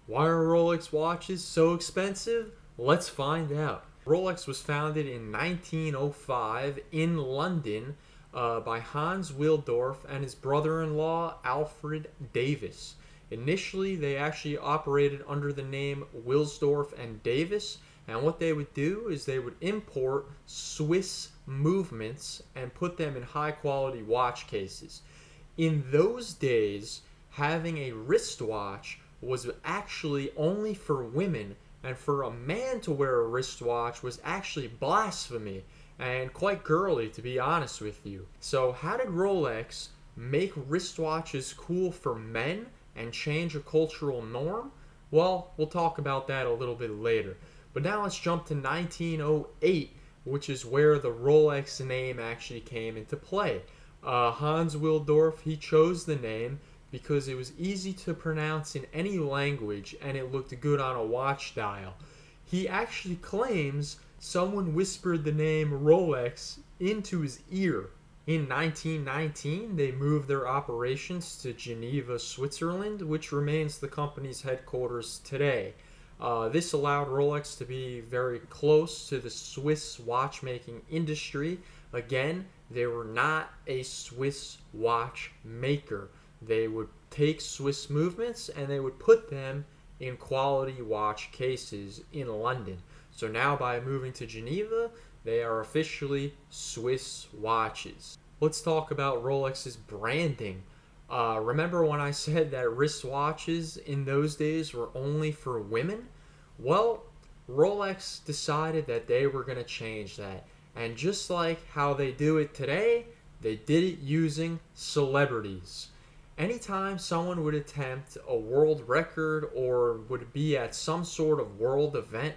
Why are Rolex watches so expensive? Let's find out. Rolex was founded in 1905 in London by Hans Wilsdorf and his brother-in-law Alfred Davis. Initially, they actually operated under the name Wilsdorf and Davis, and what they would do is they would import Swiss movements and put them in high-quality watch cases. In those days, having a wristwatch was actually only for women, and for a man to wear a wristwatch was actually blasphemy and quite girly, to be honest with you. So, how did Rolex make wristwatches cool for men and change a cultural norm? Well, we'll talk about that a little bit later. But now let's jump to 1908, which is where the Rolex name actually came into play. Hans Wilsdorf, he chose the name because it was easy to pronounce in any language and it looked good on a watch dial. He actually claims someone whispered the name Rolex into his ear. In 1919, they moved their operations to Geneva, Switzerland, which remains the company's headquarters today. This allowed Rolex to be very close to the Swiss watchmaking industry. Again, they were not a Swiss watch maker. They would take Swiss movements and they would put them in quality watch cases in London. So now by moving to Geneva, they are officially Swiss watches. Let's talk about Rolex's branding. Remember when I said that wristwatches in those days were only for women? Well, Rolex decided that they were going to change that. And just like how they do it today, they did it using celebrities. Anytime someone would attempt a world record or would be at some sort of world event,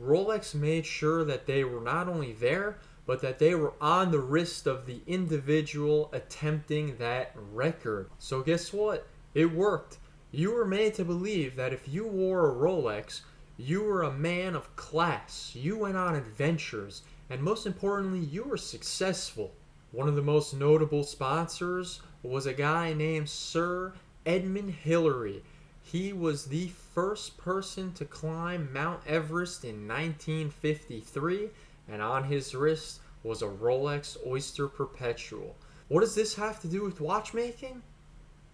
Rolex made sure that they were not only there, but that they were on the wrist of the individual attempting that record. So guess what? It worked. You were made to believe that if you wore a Rolex, you were a man of class. You went on adventures, and most importantly, you were successful. One of the most notable sponsors was a guy named Sir Edmund Hillary. He was the first person to climb Mount Everest in 1953, and on his wrist was a Rolex Oyster Perpetual. What does this have to do with watchmaking?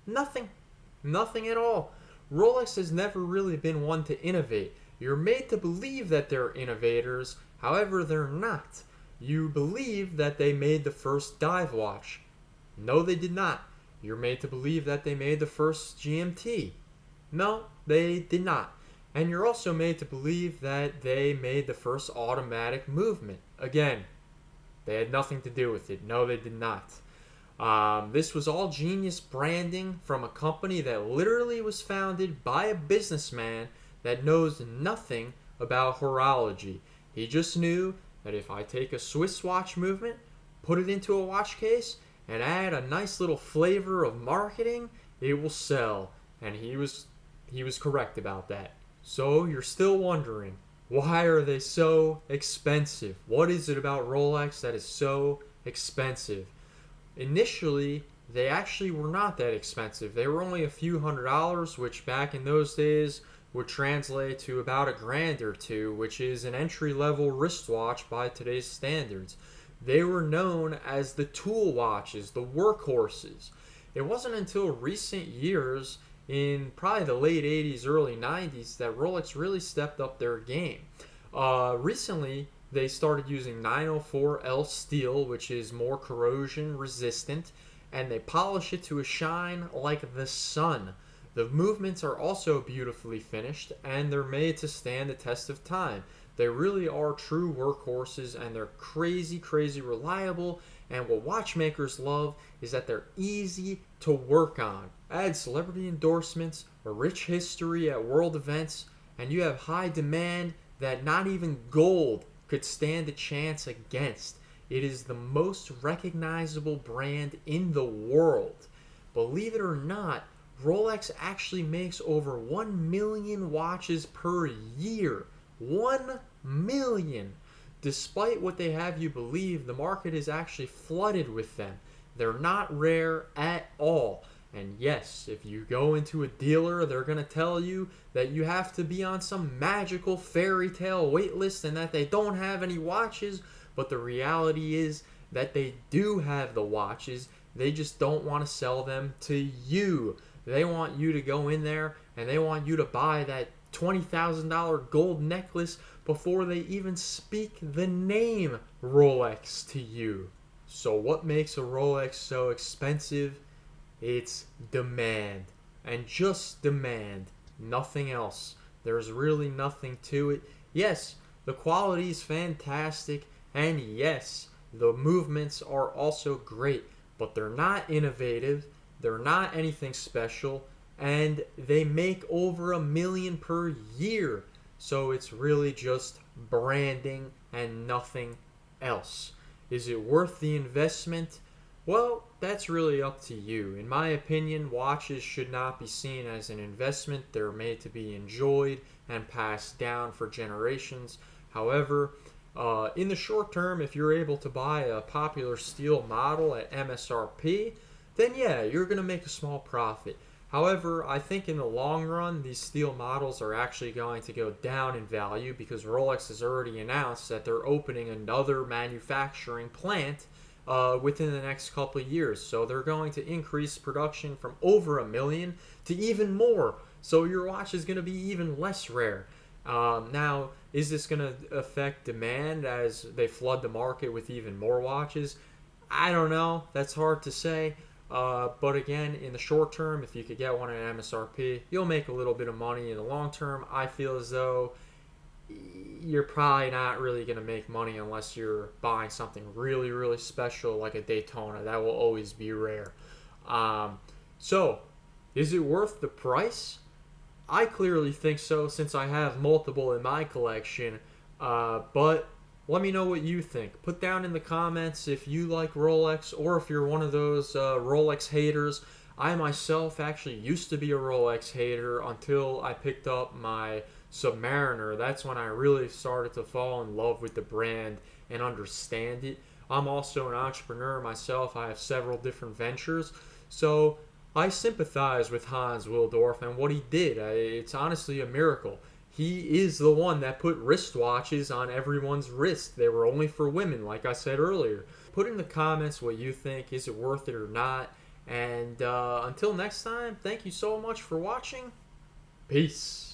Nothing. Nothing at all. Rolex has never really been one to innovate. You're made to believe that they're innovators, however, they're not. You believe that they made the first dive watch. No, they did not. You're made to believe that they made the first GMT. No, they did not. And you're also made to believe that they made the first automatic movement. Again, they had nothing to do with it. No, they did not. This was all genius branding from a company that literally was founded by a businessman that knows nothing about horology. He just knew that if I take a Swiss watch movement, put it into a watch case, and add a nice little flavor of marketing, it will sell. And he was correct about that. So you're still wondering, why are they so expensive? What is it about Rolex that is so expensive? Initially, they actually were not that expensive. They were only a few $100s, which back in those days would translate to about $1,000 or $2,000, which is an entry-level wristwatch by today's standards. They were known as the tool watches, the workhorses. It wasn't until recent years, in probably the late 80s, early 90s, that Rolex really stepped up their game. Recently, they started using 904L steel, which is more corrosion resistant, and they polish it to a shine like the sun. The movements are also beautifully finished, and they're made to stand the test of time. They really are true workhorses, and they're crazy, crazy reliable. And what watchmakers love is that they're easy to work on. Add celebrity endorsements, a rich history at world events, and you have high demand that not even gold could stand a chance against. It is the most recognizable brand in the world. Believe it or not, Rolex actually makes over 1 million watches per year. 1 million! Despite what they have you believe, the market is actually flooded with them. They're not rare at all. And yes, if you go into a dealer, they're going to tell you that you have to be on some magical fairy tale wait list and that they don't have any watches. But the reality is that they do have the watches. They just don't want to sell them to you. They want you to go in there and they want you to buy that $20,000 gold necklace before they even speak the name Rolex to you. So what makes a Rolex so expensive? It's demand. And just demand. Nothing else. There's really nothing to it. Yes, the quality is fantastic. And yes, the movements are also great. But they're not innovative. They're not anything special. And they make over 1 million per year. So it's really just branding and nothing else. Is it worth the investment? Well, that's really up to you. In my opinion, watches should not be seen as an investment. They're made to be enjoyed and passed down for generations. However, in the short term, if you're able to buy a popular steel model at MSRP, then yeah, you're going to make a small profit. However, I think in the long run, these steel models are actually going to go down in value because Rolex has already announced that they're opening another manufacturing plant within the next couple of years. So they're going to increase production from over 1 million to even more. So your watch is going to be even less rare. Now, is this going to affect demand as they flood the market with even more watches? I don't know. That's hard to say. But again, in the short term, if you could get one at MSRP, you'll make a little bit of money. In the long term, I feel as though you're probably not really going to make money unless you're buying something really, really special like a Daytona. That will always be rare. So, is it worth the price? I clearly think so since I have multiple in my collection. But let me know what you think. Put down in the comments if you like Rolex or if you're one of those Rolex haters. I myself actually used to be a Rolex hater until I picked up my Submariner. That's when I really started to fall in love with the brand and understand it. I'm also an entrepreneur myself. I have several different ventures. So I sympathize with Hans Willdorf and what he did. It's honestly a miracle. He is the one that put wristwatches on everyone's wrist. They were only for women, like I said earlier. Put in the comments what you think. Is it worth it or not? And until next time, thank you so much for watching. Peace.